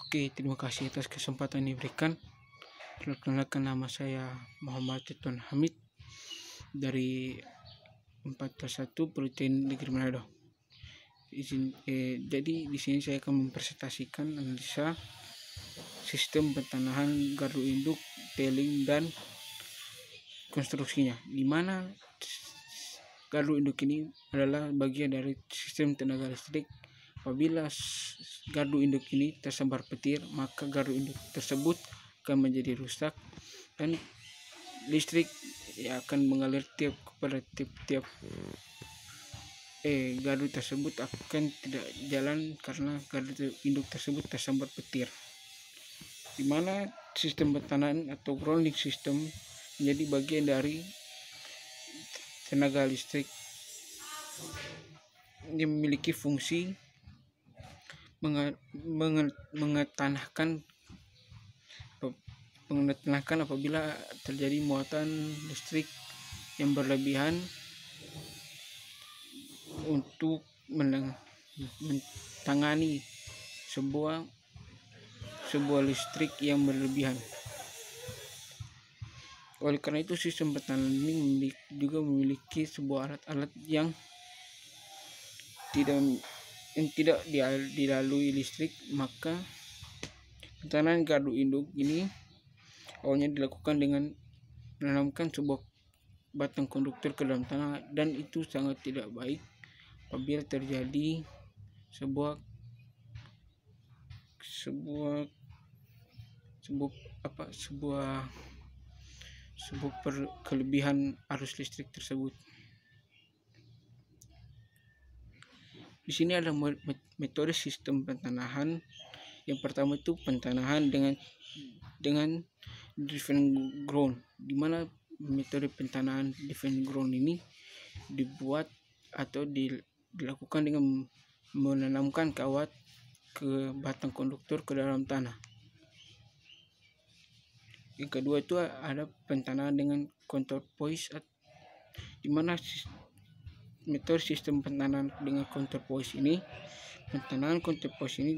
Oke, terima kasih atas kesempatan yang diberikan. Perkenalkan, nama saya Muhammad Ridwan Hamid dari 401 Politeknik Negeri Manado. Jadi di sini saya akan mempresentasikan analisa sistem pertanahan gardu induk, tailing, dan konstruksinya, di mana gardu induk ini adalah bagian dari sistem tenaga listrik. Apabila gardu induk ini tersambar petir, maka gardu induk tersebut akan menjadi rusak dan listrik akan mengalir kepada tiap gardu tersebut akan tidak jalan karena gardu induk tersebut tersambar petir. Di mana sistem pertanahan atau grounding system menjadi bagian dari tenaga listrik yang memiliki fungsi mengetanahkan apabila terjadi muatan listrik yang berlebihan untuk menangani sebuah listrik yang berlebihan. Oleh karena itu, sistem pertahanan ini juga memiliki sebuah alat-alat yang tidak dilalui listrik. Maka pertahanan gardu induk ini awalnya dilakukan dengan menanamkan sebuah batang konduktor ke dalam tanah, dan itu sangat tidak baik apabila terjadi sebuah kelebihan arus listrik tersebut. Di sini ada metode sistem pertanahan. Yang pertama itu pertanahan dengan driven ground, di mana metode pertanahan driven ground ini dibuat atau dilakukan dengan menanamkan kawat ke batang konduktor ke dalam tanah. Yang kedua itu ada pertanahan dengan counterpoise, di mana metode sistem pertanahan dengan counterpoise ini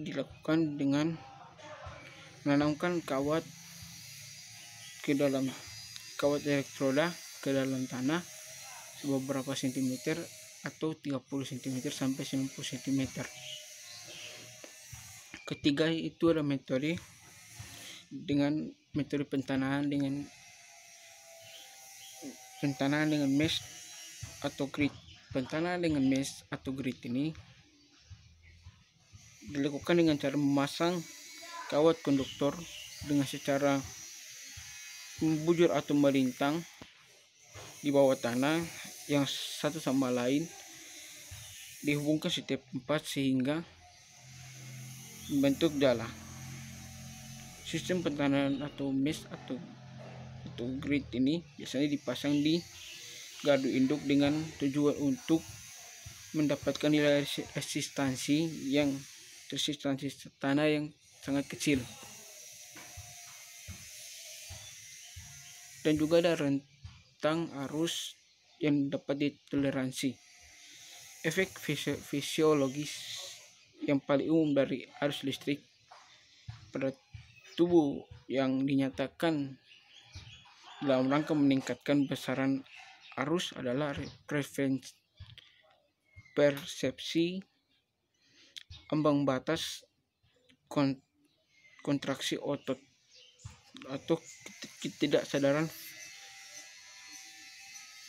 dilakukan dengan menanamkan kawat elektroda ke dalam tanah beberapa sentimeter atau 30 cm sampai 90 cm. Ketiga itu ada metode pertanahan dengan mesh atau grid. Pertanahan dengan mesh atau grid ini dilakukan dengan cara memasang kawat konduktor dengan secara membujur atau melintang di bawah tanah yang satu sama lain, dihubungkan setiap tempat sehingga membentuk jala. Sistem pertahanan atau mesh atau grid ini biasanya dipasang di gardu induk dengan tujuan untuk mendapatkan nilai resistansi tanah yang sangat kecil, dan juga ada rentang arus yang dapat ditoleransi. Efek fisiologis yang paling umum dari arus listrik pada tubuh yang dinyatakan dalam rangka meningkatkan besaran arus adalah persepsi ambang batas kontraksi otot atau ketidaksadaran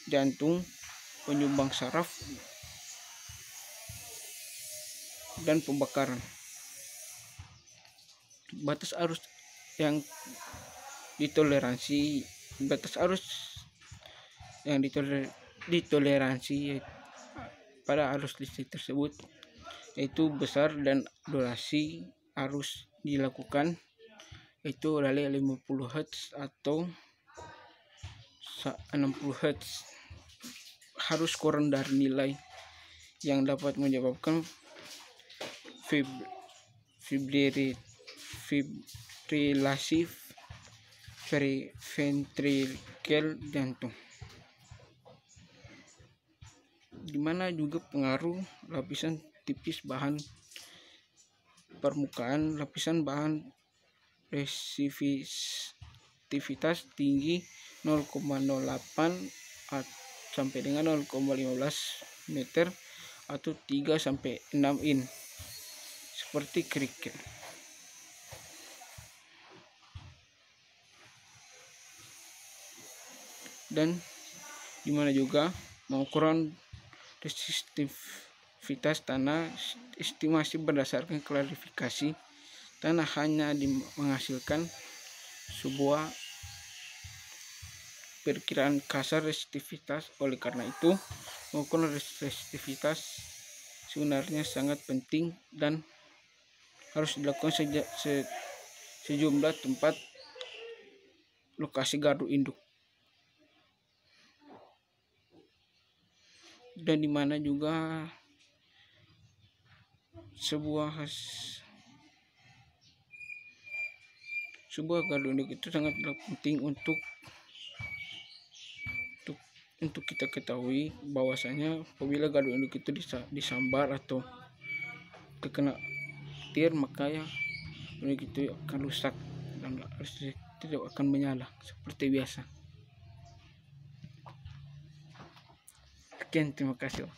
jantung, penyumbang saraf, dan pembakaran. Batas arus yang ditoleransi pada arus listrik tersebut yaitu besar dan durasi arus dilakukan itu adalah 50 Hz atau 60 Hz, harus kurang dari nilai yang dapat menyebabkan fibrilasi ventrikel jantung. Dimana juga pengaruh lapisan tipis bahan permukaan lapisan bahan resistivitas tinggi 0,08 sampai dengan 0,15 meter atau 3 sampai 6 in seperti kerikil. Dan dimana juga pengukuran resistivitas tanah estimasi berdasarkan klarifikasi tanah hanya menghasilkan sebuah perkiraan kasar resistivitas. Oleh karena itu, mengukur resistivitas sebenarnya sangat penting dan harus dilakukan sejumlah tempat lokasi gardu induk, dan dimana juga sebuah gardu induk itu sangat penting untuk kita ketahui bahwasanya apabila gardu induk itu disambar atau terkena petir, maka ya induk itu akan rusak dan listrik tidak akan menyala seperti biasa. Sekian, terima kasih.